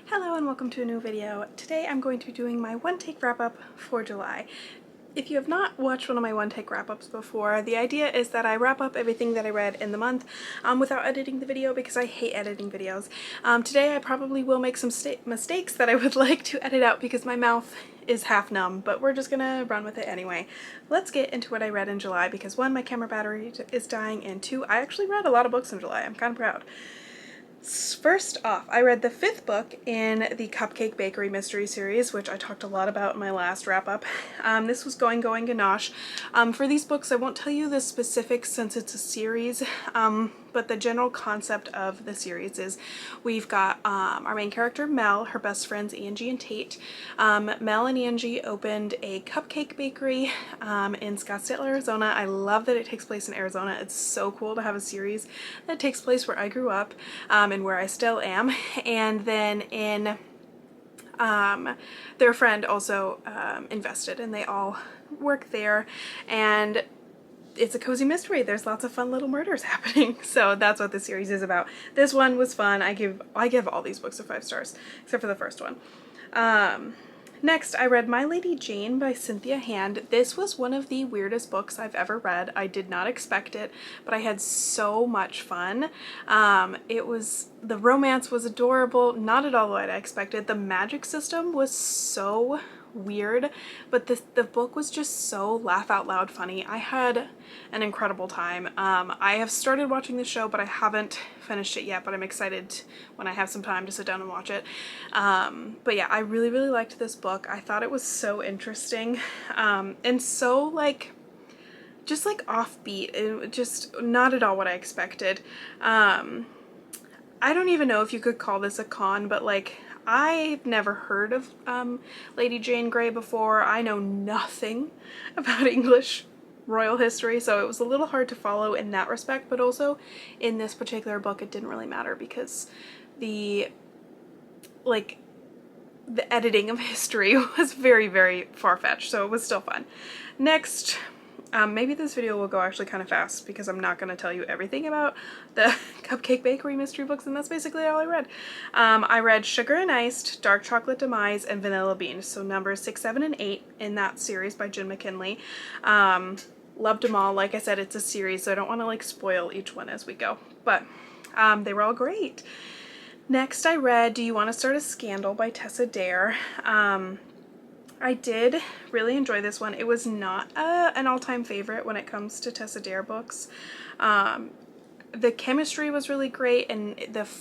Hello and welcome to a new video. Today I'm going to be doing my one-take wrap-up for July. If you have not watched one of my one-take wrap-ups before, the idea is that I wrap up everything that I read in the month without editing the video because I hate editing videos. Today I probably will make some mistakes that I would like to edit out because my mouth is half numb, but we're just gonna run with it anyway. Let's get into what I read in July because one, my camera battery is dying, and two, I actually read a lot of books in July. I'm kind of proud. First off, I read the 5th book in the Cupcake Bakery mystery series, which I talked a lot about in my last wrap-up. This was Going Ganache. For these books, I won't tell you the specifics since it's a series, but the general concept of the series is we've got our main character, Mel, her best friends, Angie and Tate. Mel and Angie opened a cupcake bakery in Scottsdale, Arizona. I love that it takes place in Arizona. It's so cool to have a series that takes place where I grew up and where I still am. And then in their friend also invested, and they all work there, and it's a cozy mystery. There's lots of fun little murders happening. So that's what the series is about. This one was fun. I give all these books a 5 stars, except for the first one. Next, I read My Lady Jane by Cynthia Hand. This was one of the weirdest books I've ever read. I did not expect it, but I had so much fun. The romance was adorable, not at all what I expected. The magic system was so weird, but the book was just so laugh out loud funny. I had an incredible time. I have started watching the show, but I haven't finished it yet, but I'm excited when I have some time to sit down and watch it. But yeah, I really liked this book. I thought it was so interesting and so just offbeat. It just not at all what I expected. I don't even know if you could call this a con, but I've never heard of Lady Jane Grey before. I know nothing about English royal history, so it was a little hard to follow in that respect, but also in this particular book it didn't really matter because the editing of history was very far-fetched, so it was still fun. Next, maybe this video will go actually kind of fast because I'm not going to tell you everything about the Cupcake Bakery mystery books, and that's basically all I read. I read Sugar and Iced, Dark Chocolate Demise, and Vanilla Bean, so numbers 6, 7, and 8 in that series by Jen McKinley. Loved them all. Like I said, it's a series, so I don't want to spoil each one as we go, but they were all great. Next, I read Do You Want to Start a Scandal by Tessa Dare. I did really enjoy this one. It was not an all-time favorite when it comes to Tessa Dare books. The chemistry was really great, and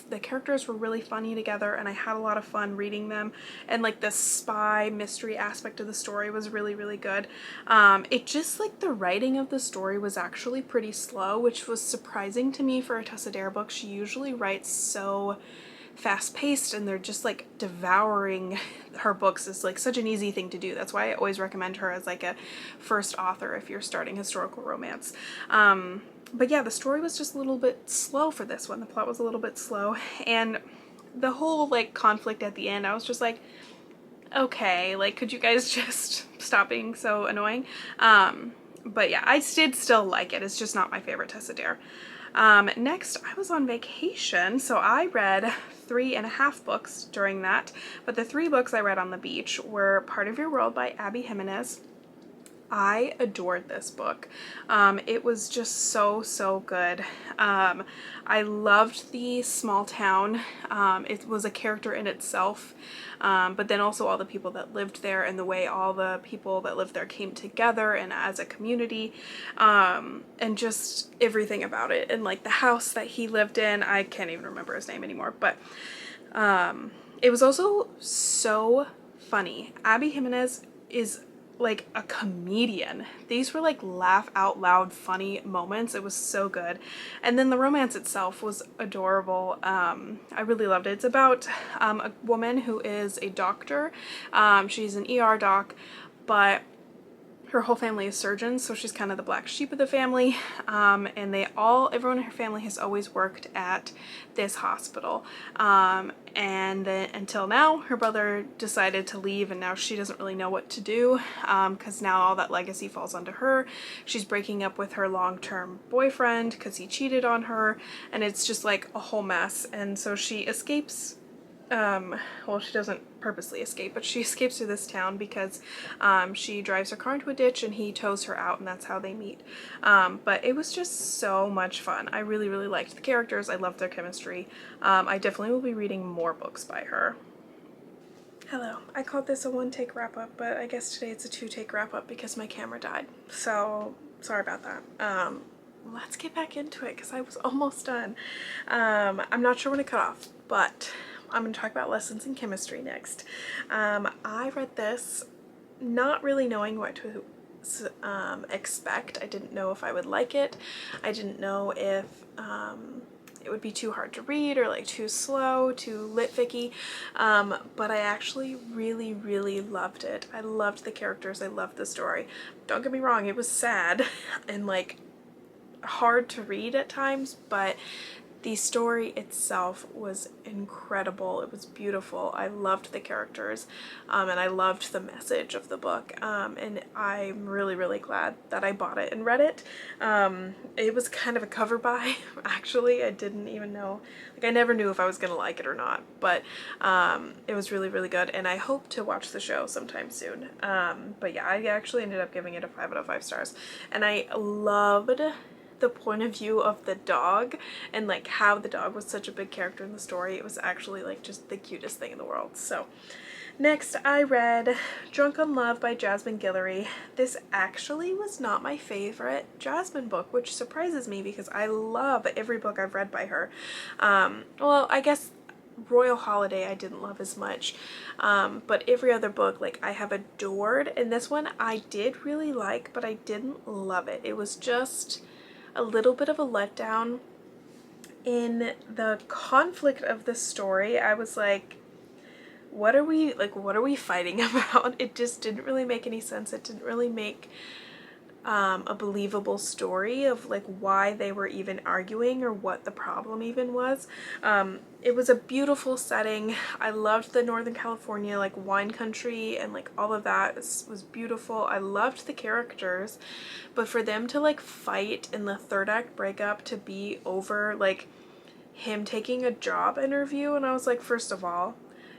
the characters were really funny together, and I had a lot of fun reading them, and the spy mystery aspect of the story was really good. It just the writing of the story was actually pretty slow, which was surprising to me for a Tessa Dare book. She usually writes so fast-paced, and they're just devouring her books is such an easy thing to do. That's why I always recommend her as a first author if you're starting historical romance. But yeah, the story was just a little bit slow for this one. The plot was a little bit slow, and the whole conflict at the end, I was just okay, could you guys just stop being so annoying? But yeah, I did still like it. It's just not my favorite Tessa Dare. Next, I was on vacation, so I read 3.5 books during that, but the 3 books I read on the beach were Part of Your World by Abby Jimenez. I adored this book. It was just so good. I loved the small town. It was a character in itself, but then also all the people that lived there and the way all the people that lived there came together and as a community, and just everything about it. And the house that he lived in, I can't even remember his name anymore, but it was also so funny. Abby Jimenez is a comedian. These were laugh out loud funny moments. It was so good. And then the romance itself was adorable. I really loved it. It's about a woman who is a doctor. She's an ER doc, but her whole family is surgeons, so she's kind of the black sheep of the family, and everyone in her family has always worked at this hospital, and then until now her brother decided to leave, and now she doesn't really know what to do because now all that legacy falls onto her. She's breaking up with her long-term boyfriend because he cheated on her, and it's just a whole mess, and so she escapes well, she doesn't purposely escape, but she escapes to this town because she drives her car into a ditch and he tows her out, and that's how they meet. But it was just so much fun. I really, really liked the characters. I loved their chemistry. I definitely will be reading more books by her. Hello. I called this a one-take wrap-up, but I guess today it's a two-take wrap-up because my camera died. So, sorry about that. Let's get back into it because I was almost done. I'm not sure when to cut off, but I'm going to talk about lessons in chemistry next. I read this not really knowing what to expect. I didn't know if I would like it. I didn't know if it would be too hard to read or like too slow, too lit-ficky, but I actually really, really loved it. I loved the characters. I loved the story. Don't get me wrong, it was sad and like hard to read at times, but the story itself was incredible. It was beautiful. I loved the characters, and I loved the message of the book, and I'm really, really glad that I bought it and read it. It was kind of a cover buy, actually. I didn't even know, like I never knew if I was gonna like it or not, but it was really, really good, and I hope to watch the show sometime soon. But yeah, I actually ended up giving it a 5 out of 5 stars, and I loved the point of view of the dog and like how the dog was such a big character in the story. It was actually like just the cutest thing in the world. So next I read Drunk on Love by Jasmine Guillory. This actually was not my favorite Jasmine book, which surprises me because I love every book I've read by her. Well, I guess Royal Holiday I didn't love as much, but every other book like I have adored, and this one I did really like, but I didn't love it. It was just a little bit of a letdown in the conflict of the story. I was like, what are we fighting about? It just didn't really make any sense. It didn't really make a believable story of like why they were even arguing or what the problem even was. It was a beautiful setting. I loved the Northern California like wine country and like all of that was beautiful. I loved the characters, but for them to like fight in the third act breakup to be over like him taking a job interview, and I was like, first of all,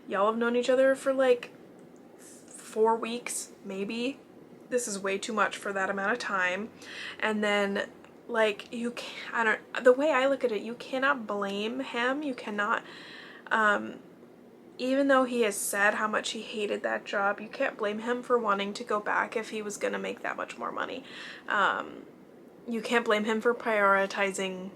y'all have known each other for like 4 weeks maybe. This is way too much for that amount of time. And then like you can't, the way I look at it, you cannot blame him. You cannot, even though he has said how much he hated that job, you can't blame him for wanting to go back if he was gonna make that much more money. You can't blame him for prioritizing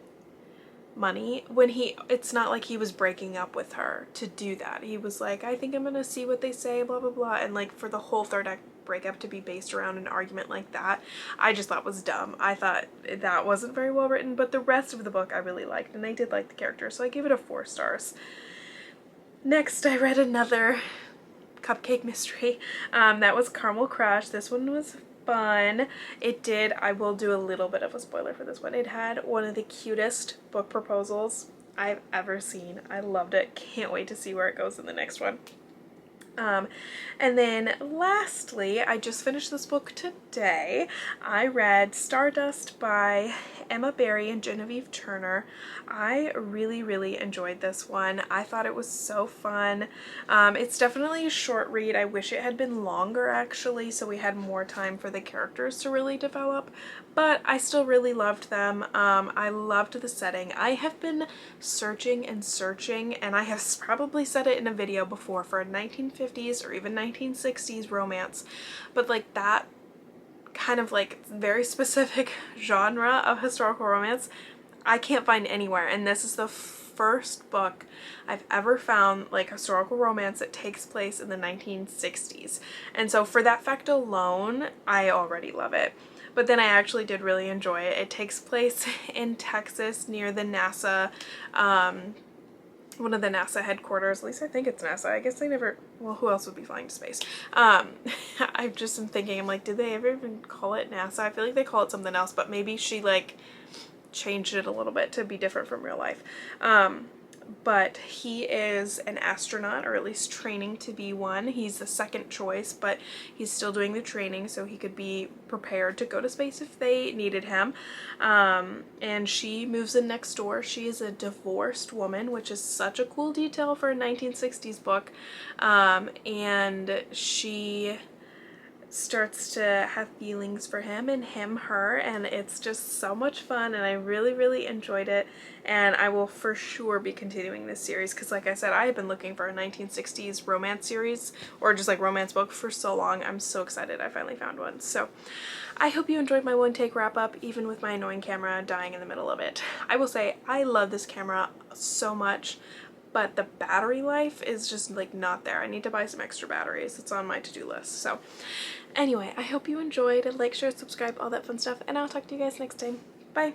money when it's not like he was breaking up with her to do that. He was like, I think I'm gonna see what they say, blah blah blah, and like for the whole third act breakup to be based around an argument like that, I just thought was dumb. I thought that wasn't very well written, but the rest of the book I really liked, and I did like the characters, so I gave it a 4 stars. Next I read another cupcake mystery. That was Caramel Crush. This one was fun. I will do a little bit of a spoiler for this one. It had one of the cutest book proposals I've ever seen. I loved it. Can't wait to see where it goes in the next one. And then lastly, I just finished this book today. I read Stardust by Emma Barry and Genevieve Turner. I really, really enjoyed this one. I thought it was so fun. It's definitely a short read. I wish it had been longer actually, so we had more time for the characters to really develop, but I still really loved them. I loved the setting. I have been searching and searching, and I have probably said it in a video before, for a 1950s or even 1960s romance, but like that kind of like very specific genre of historical romance I can't find anywhere, and this is the first book I've ever found like historical romance that takes place in the 1960s, and so for that fact alone I already love it. But then I actually did really enjoy it. It takes place in Texas near the NASA, one of the NASA headquarters. At least I think it's NASA. I guess they never, well, who else would be flying to space? I've just been thinking, I'm like, did they ever even call it NASA? I feel like they call it something else, but maybe she like changed it a little bit to be different from real life. but he is an astronaut, or at least training to be one. He's the second choice, but he's still doing the training so he could be prepared to go to space if they needed him. And she moves in next door. She is a divorced woman, which is such a cool detail for a 1960s book. And she starts to have feelings for him, and him her, and it's just so much fun, and I really enjoyed it, and I will for sure be continuing this series because, like I said, I have been looking for a 1960s romance series, or just like romance book, for so long. I'm so excited I finally found one. So I hope you enjoyed my one take wrap up, even with my annoying camera dying in the middle of it. I will say I love this camera so much, but the battery life is just like not there. I need to buy some extra batteries. It's on my to-do list. So anyway, I hope you enjoyed. Like, share, subscribe, all that fun stuff, and I'll talk to you guys next time. Bye!